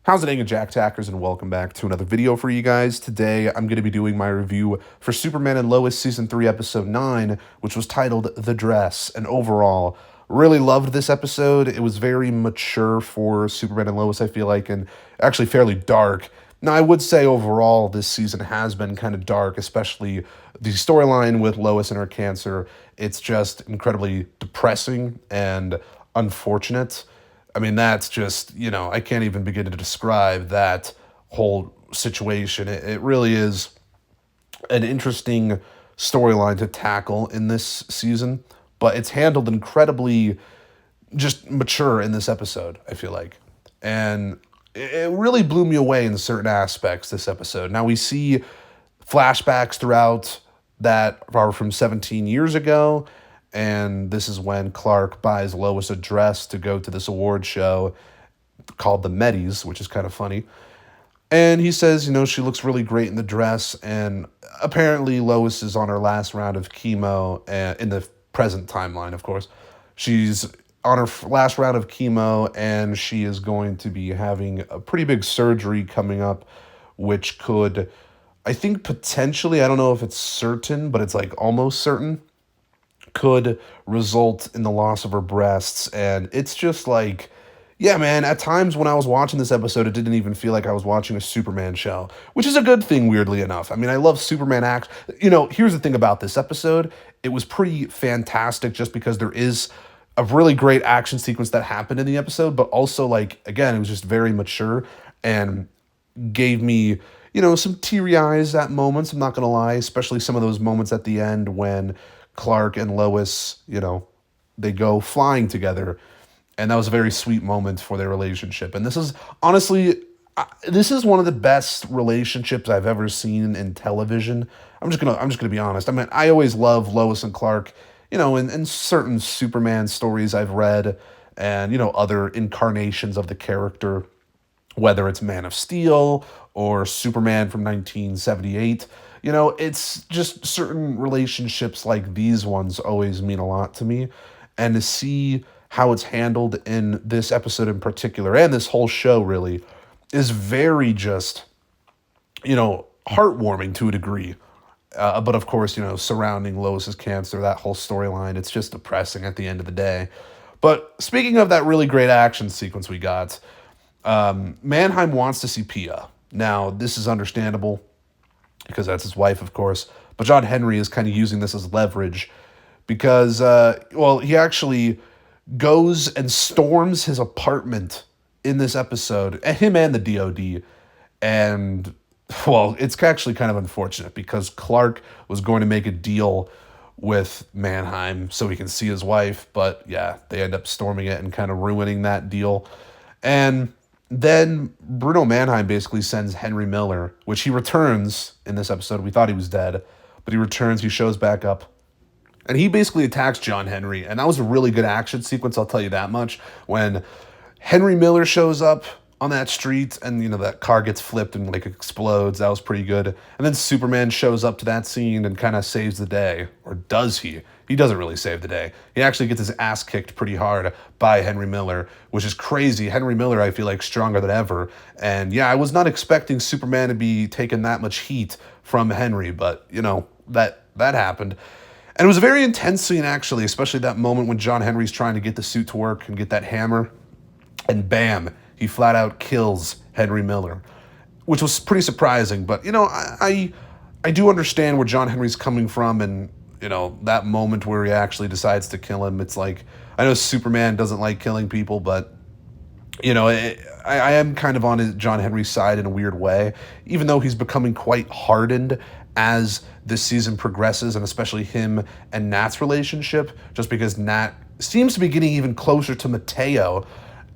How's it going, Jack Tackers, and welcome back to another video for you guys. Today, I'm going to be doing my review for Superman and Lois Season 3, Episode 9, which was titled The Dress. And overall, really loved this episode. It was very mature for Superman and Lois, I feel like, and actually fairly dark. Now, I would say overall, this season has been kind of dark, especially the storyline with Lois and her cancer. It's just incredibly depressing and unfortunate. I mean, that's just, I can't even begin to describe that whole situation. It really is an interesting storyline to tackle in this season, but it's handled incredibly just mature in this episode, I feel like. And it really blew me away in certain aspects this episode. Now we see flashbacks throughout that are from 17 years ago, and this is when Clark buys Lois a dress to go to this award show called the Medis, which is kind of funny. And he says, she looks really great in the dress, and apparently Lois is on her last round of chemo, in the present timeline, of course. She's on her last round of chemo, and she is going to be having a pretty big surgery coming up, which could, I think potentially, I don't know if it's certain, but it's like almost certain, could result in the loss of her breasts. And it's just like, yeah, man, at times when I was watching this episode, it didn't even feel like I was watching a Superman show, which is a good thing, weirdly enough. I mean, I love Superman act. Here's the thing about this episode. It was pretty fantastic just because there is a really great action sequence that happened in the episode, but also, like, again, it was just very mature and gave me, some teary eyes at moments, I'm not going to lie, especially some of those moments at the end when Clark and Lois, they go flying together. And that was a very sweet moment for their relationship. And this is honestly, this is one of the best relationships I've ever seen in television. I'm just gonna be honest. I mean, I always love Lois and Clark, in certain Superman stories I've read, and other incarnations of the character, whether it's Man of Steel or Superman from 1978. It's just certain relationships like these ones always mean a lot to me. And to see how it's handled in this episode in particular, and this whole show really, is very just, heartwarming to a degree. But of course, surrounding Lois's cancer, that whole storyline, it's just depressing at the end of the day. But speaking of that really great action sequence we got, Mannheim wants to see Pia. Now, this is understandable because that's his wife, of course. But John Henry is kind of using this as leverage because, he actually goes and storms his apartment in this episode, him and the DOD. And, it's actually kind of unfortunate because Clark was going to make a deal with Mannheim so he can see his wife. But, yeah, they end up storming it and kind of ruining that deal. And then Bruno Mannheim basically sends Henry Miller, which he returns in this episode. We thought he was dead, but he returns, he shows back up, and he basically attacks John Henry. And that was a really good action sequence, I'll tell you that much. When Henry Miller shows up on that street and, that car gets flipped and like explodes, that was pretty good. And then Superman shows up to that scene and kind of saves the day. Or does he? He doesn't really save the day. He actually gets his ass kicked pretty hard by Henry Miller, which is crazy. Henry Miller, I feel like, stronger than ever. And yeah, I was not expecting Superman to be taking that much heat from Henry, but, that happened. And it was a very intense scene, actually, especially that moment when John Henry's trying to get the suit to work and get that hammer. And bam, he flat out kills Henry Miller, which was pretty surprising. But, I do understand where John Henry's coming from, and, that moment where he actually decides to kill him. It's like, I know Superman doesn't like killing people, but, I am kind of on John Henry's side in a weird way, even though he's becoming quite hardened as this season progresses, and especially him and Nat's relationship, just because Nat seems to be getting even closer to Mateo.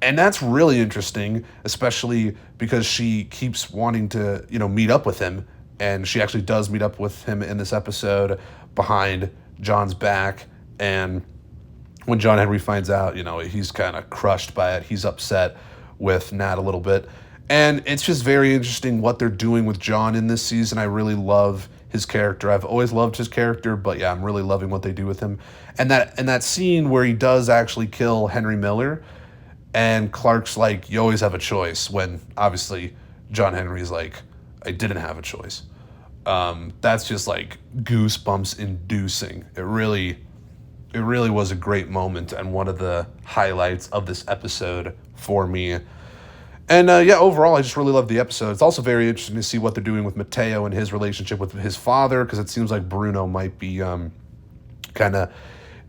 And that's really interesting, especially because she keeps wanting to, meet up with him. And she actually does meet up with him in this episode behind John's back. And when John Henry finds out, he's kind of crushed by it. He's upset with Nat a little bit. And it's just very interesting what they're doing with John in this season. I really love his character. I've always loved his character, but yeah, I'm really loving what they do with him. And that scene where he does actually kill Henry Miller, And Clark's like, you always have a choice, when obviously John Henry's like, I didn't have a choice. That's just like goosebumps inducing. It really was a great moment and one of the highlights of this episode for me. And yeah, overall, I just really love the episode. It's also very interesting to see what they're doing with Matteo and his relationship with his father, because it seems like Bruno might be kind of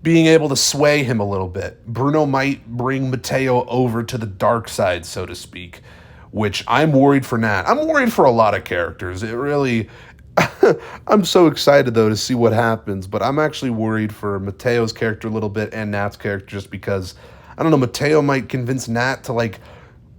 being able to sway him a little bit. Bruno might bring Matteo over to the dark side, so to speak, which I'm worried for Nat. I'm worried for a lot of characters. It really... I'm so excited, though, to see what happens, but I'm actually worried for Matteo's character a little bit and Nat's character, just because, I don't know, Matteo might convince Nat to, like,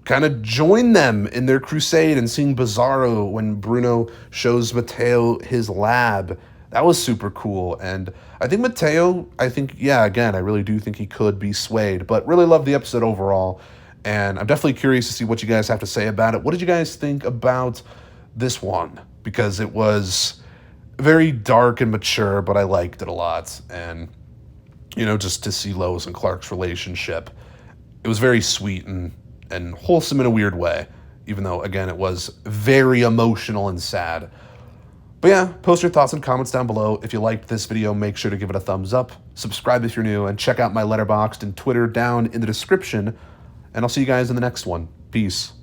kind of join them in their crusade. And seeing Bizarro when Bruno shows Matteo his lab, that was super cool. And I think Matteo, yeah, again, I really do think he could be swayed, but really love the episode overall. And I'm definitely curious to see what you guys have to say about it. What did you guys think about this one? Because it was very dark and mature, but I liked it a lot. And, you know, just to see Lois and Clark's relationship, it was very sweet and wholesome in a weird way, even though, again, it was very emotional and sad. But yeah, post your thoughts and comments down below. If you liked this video, make sure to give it a thumbs up, subscribe if you're new, and check out my Letterboxd and Twitter down in the description. And I'll see you guys in the next one. Peace.